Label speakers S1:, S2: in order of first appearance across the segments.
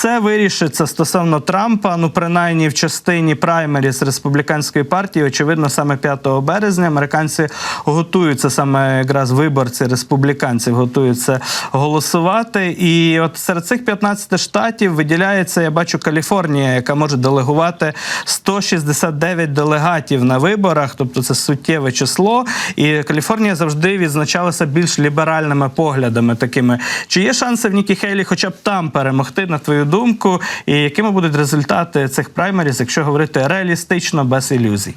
S1: все вирішиться стосовно Трампа, ну принаймні в частині праймеріз республіканської партії, очевидно, саме 5 березня американці готуються, саме якраз виборці республіканців готуються голосувати. І от серед цих 15 штатів виділяється, я бачу, Каліфорнія, яка може делегувати 169 делегатів на виборах, тобто це суттєве число. І Каліфорнія завжди відзначалася більш ліберальними поглядами такими. Чи є шанси в Нікі Хейлі хоча б там перемогти, на твою думку? І якими будуть результати цих праймеріз, якщо говорити реалістично, без ілюзій?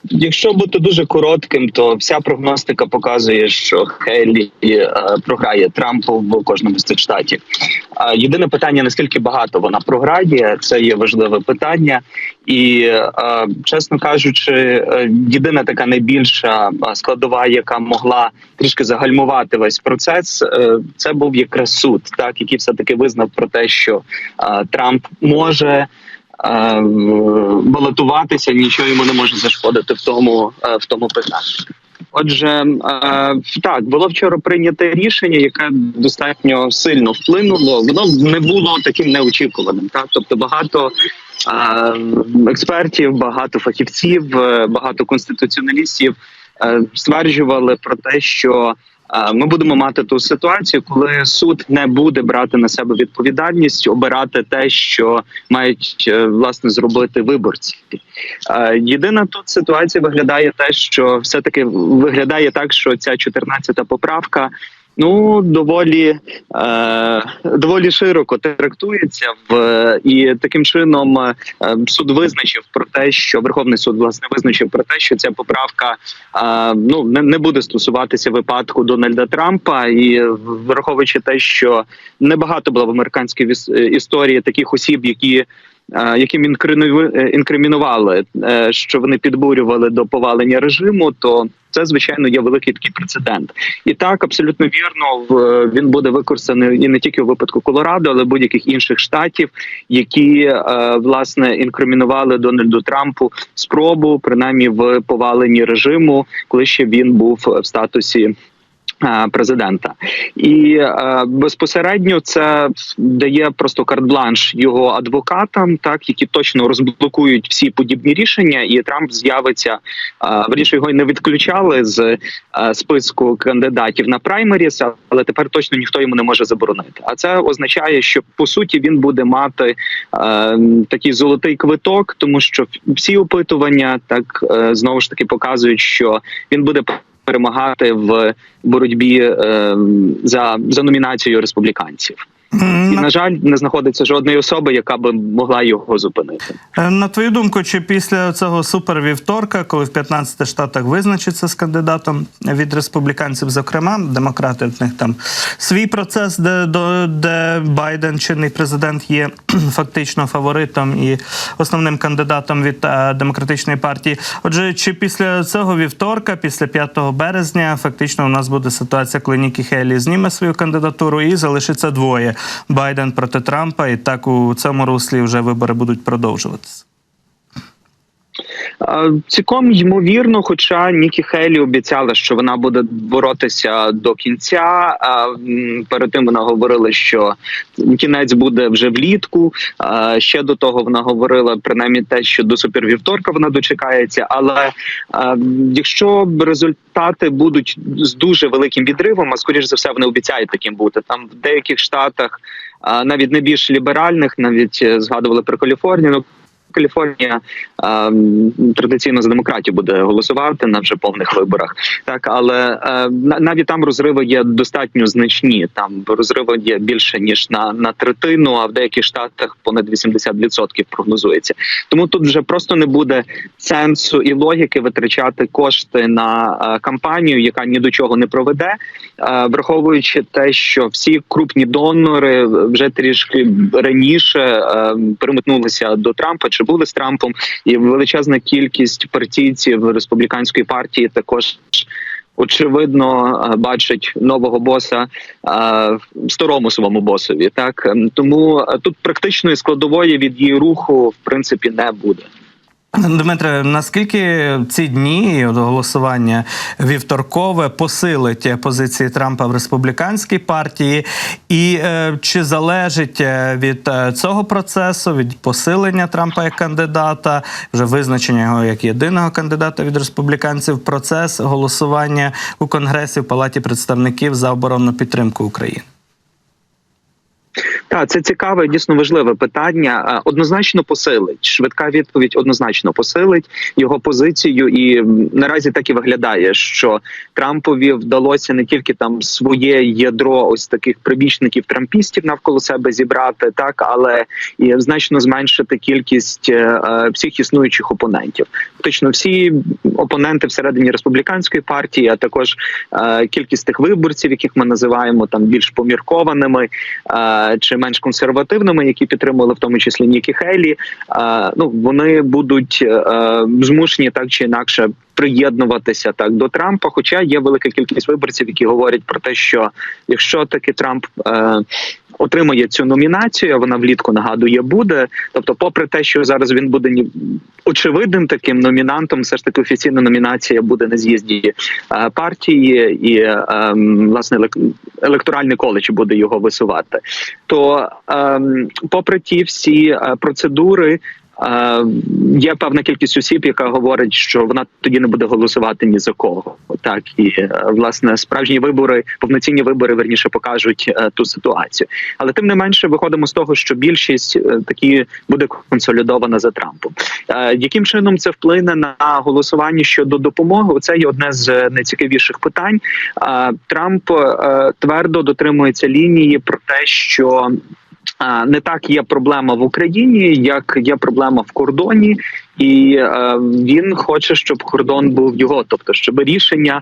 S2: Якщо бути дуже коротким, то вся прогностика показує, що Хейлі програє Трампу в кожному з цих штатів. Єдине питання, наскільки багато вона програє, це є важливе питання. І, чесно кажучи, єдина така найбільша складова, яка могла трішки загальмувати весь процес, це був якраз суд, так, який все-таки визнав про те, що Трамп може балотуватися, нічого йому не може зашкодити в тому питанні. Отже, так, було вчора прийнято рішення, яке достатньо сильно вплинуло. Воно не було таким неочікуваним. Так? Тобто багато експертів, багато фахівців, багато конституціоналістів стверджували про те, що ми будемо мати ту ситуацію, коли суд не буде брати на себе відповідальність, обирати те, що мають, власне, зробити виборці. Єдина тут ситуація виглядає те, що все-таки виглядає так, що ця 14-та поправка доволі широко трактується і таким чином суд визначив про те, що Верховний суд власне визначив про те, що ця поправка не буде стосуватися випадку Дональда Трампа, і враховуючи те, що небагато було в американській історії таких осіб, яким інкримінували, що вони підбурювали до повалення режиму, то це, звичайно, є великий такий прецедент. І так, абсолютно вірно, він буде використаний і не тільки у випадку Колорадо, але будь-яких інших штатів, які, власне, інкримінували Дональду Трампу спробу, принаймні, в поваленні режиму, коли ще він був в статусі президента. І безпосередньо це дає просто карт-бланш його адвокатам, так, які точно розблокують всі подібні рішення, і Трамп з'явиться, вірніше, його не відключали з списку кандидатів на праймеріс, але тепер точно ніхто йому не може заборонити. А це означає, що по суті він буде мати такий золотий квиток, тому що всі опитування так знову ж таки показують, що він буде перемагати в боротьбі за номінацією республіканців. І, на жаль, не знаходиться жодної особи, яка би могла його зупинити.
S1: На твою думку, чи після цього супервівторка, коли в 15 штатах визначиться з кандидатом від республіканців, зокрема, демократи, в них там свій процес, де Байден, чинний президент, є фактично фаворитом і основним кандидатом від демократичної партії. Отже, чи після цього вівторка, після 5 березня, фактично у нас буде ситуація, коли Нікі Хейлі зніме свою кандидатуру і залишиться двоє – Байден проти Трампа, і так у цьому руслі вже вибори будуть продовжуватися?
S2: Цілком ймовірно, хоча Нікі Хейлі обіцяла, що вона буде боротися до кінця. Перед тим вона говорила, що кінець буде вже влітку. Ще до того вона говорила принаймні те, що до супервівторка вона дочекається. Але якщо результати будуть з дуже великим відривом, а скоріш за все вони обіцяють таким бути, там в деяких штатах, навіть не більш ліберальних, навіть згадували про Каліфорнію, Каліфорнія традиційно за демократів буде голосувати на вже повних виборах. Так, але навіть там розриви є достатньо значні. Там розриви є більше ніж на третину, а в деяких штатах понад 80% прогнозується. Тому тут вже просто не буде сенсу і логіки витрачати кошти на кампанію, яка ні до чого не проведе, враховуючи те, що всі крупні донори вже трішки раніше переметнулися до Трампа чи були з Трампом, і величезна кількість партійців республіканської партії також очевидно бачать нового боса старому своєму босові. Так тому тут практичної складової від її руху в принципі не буде.
S1: Дмитре, наскільки ці дні от голосування вівторкове посилить позиції Трампа в республіканській партії, і чи залежить від цього процесу, від посилення Трампа як кандидата, вже визначення його як єдиного кандидата від республіканців, процес голосування у Конгресі в Палаті представників за оборонну підтримку України?
S2: Так, це цікаве, дійсно важливе питання. Однозначно посилить. Швидка відповідь однозначно посилить його позицію, і наразі так і виглядає, що Трампові вдалося не тільки там своє ядро ось таких прибічників трампістів навколо себе зібрати, так, але і значно зменшити кількість всіх існуючих опонентів. Фактично всі опоненти всередині республіканської партії, а також кількість тих виборців, яких ми називаємо там більш поміркованими чи менш консервативними, які підтримували в тому числі Нікі Хейлі, ну вони будуть змушені так чи інакше приєднуватися так до Трампа. Хоча є велика кількість виборців, які говорять про те, що якщо таки Трамп отримає цю номінацію, а вона влітку, нагадує, буде. Тобто, попри те, що зараз він буде очевидним таким номінантом, все ж таки офіційна номінація буде на з'їзді партії, і власне електоральний коледж буде його висувати. То попри ті всі процедури, є певна кількість осіб, яка говорить, що вона тоді не буде голосувати ні за кого. Так, і власне справжні вибори, повноцінні вибори, верніше, покажуть ту ситуацію. Але тим не менше виходимо з того, що більшість таки буде консолідована за Трампом. Яким чином це вплине на голосування щодо допомоги? Це є одне з найцікавіших питань. Трамп твердо дотримується лінії про те, що не так є проблема в Україні, як є проблема в кордоні, і він хоче, щоб кордон був його, тобто щоб рішення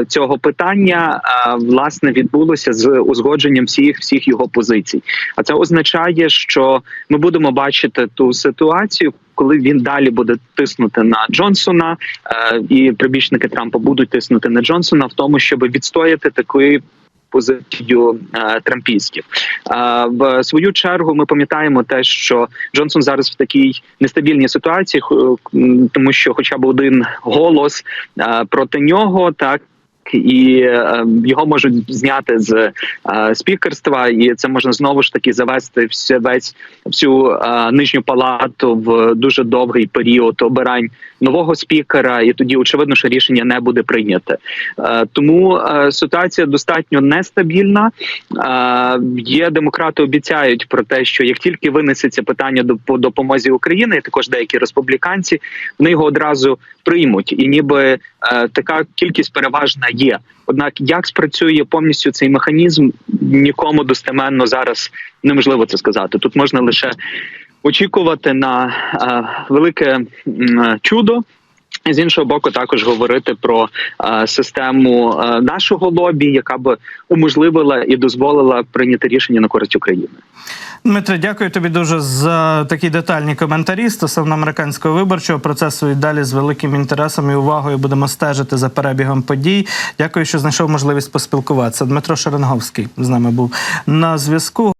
S2: цього питання власне відбулося з узгодженням всіх його позицій. А це означає, що ми будемо бачити ту ситуацію, коли він далі буде тиснути на Джонсона, і прибічники Трампа будуть тиснути на Джонсона в тому, щоб відстояти такий позицію трампістів. В свою чергу ми пам'ятаємо те, що Джонсон зараз в такій нестабільній ситуації, тому що хоча б один голос проти нього, так, і його можуть зняти з спікерства, і це можна знову ж таки завести всю нижню палату в дуже довгий період обирань нового спікера, і тоді очевидно, що рішення не буде прийняте. Тому ситуація достатньо нестабільна. Є демократи обіцяють про те, що як тільки винесеться питання по допомозі Україні, і також деякі республіканці, вони його одразу приймуть, і ніби така кількість переважна є. Однак, як спрацює повністю цей механізм, нікому достеменно зараз неможливо це сказати. Тут можна лише очікувати на велике чудо. З іншого боку, також говорити про систему нашого лобі, яка б уможливила і дозволила прийняти рішення на користь України.
S1: Дмитре, дякую тобі дуже за такі детальні коментарі стосовно американського виборчого процесу. І далі з великим інтересом і увагою будемо стежити за перебігом подій. Дякую, що знайшов можливість поспілкуватися. Дмитро Шеренговський з нами був на зв'язку.